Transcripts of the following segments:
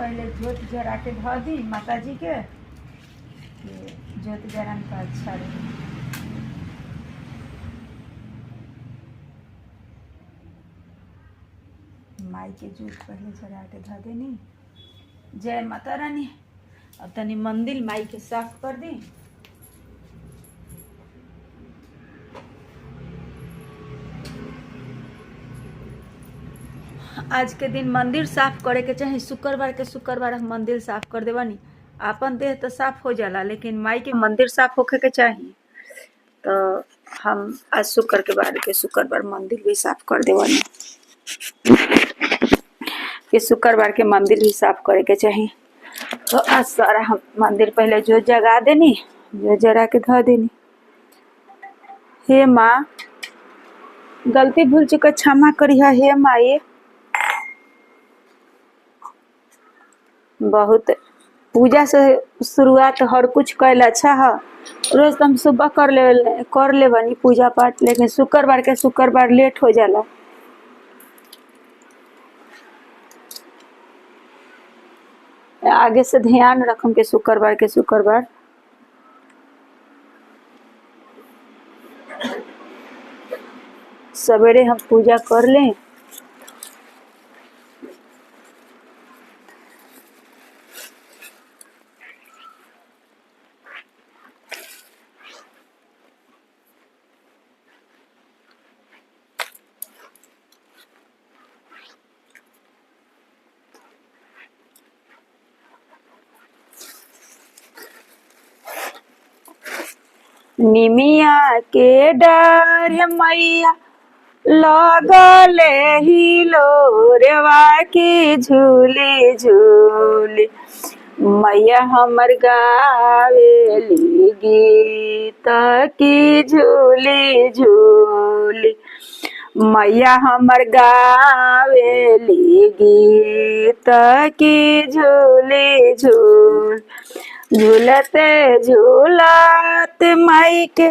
पहले जोत जरा के धो दी माता जी के जोत जरान का अच्छा रहे। माई के जोत पहले जरा के धो देनी। जय माता रानी। अब तनी मंदिर माई के साफ कर दी। आज के दिन मंदिर साफ करे के चाहे शुक्रवार के शुक्रवार हम मंदिर साफ कर देवानी। आपन देह तो साफ हो जाला लेकिन माई के मंदिर साफ होके के चाहिए। तो हम आज शुक्रवार के शुक्रवार मंदिर भी साफ कर देवानी कि शुक्रवार के मंदिर भी साफ करे के चाहिए। तो आज सारा हम मंदिर पहले जो जगा देनी जो जरा के धो देनी। हे माँ गलती भूल चुका क्षमा करिहा हे माई। बहुत पूजा से शुरुआत हर कुछ कैल अच्छा है। रोज तो हम सुबह कर ले बनी पूजा पाठ लेकिन शुक्रवार के शुक्रवार लेट हो जाला। आगे से ध्यान रखम के शुक्रवार के शुक्रवार सवेरे हम पूजा कर लें। निमिया के डर मैया लगले ही लोरवा की झूली झूली। मैया हमर गावेली गीत की झूली झूली। मैया हमर गावेली गीत की झूली झूल। झूलते झूलत माई के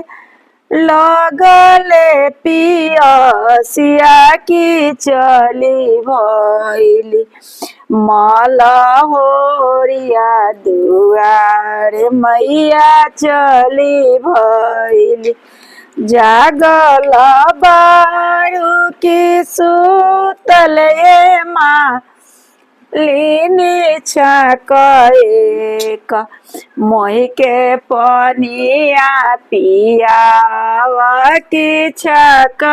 लगले पियसिया की चली भइली। माला होरिया दुआर मैया चली भइली। जागल बारू की सुतल ए माँ लीनी छक मोहि के पनिया पियावा की छक।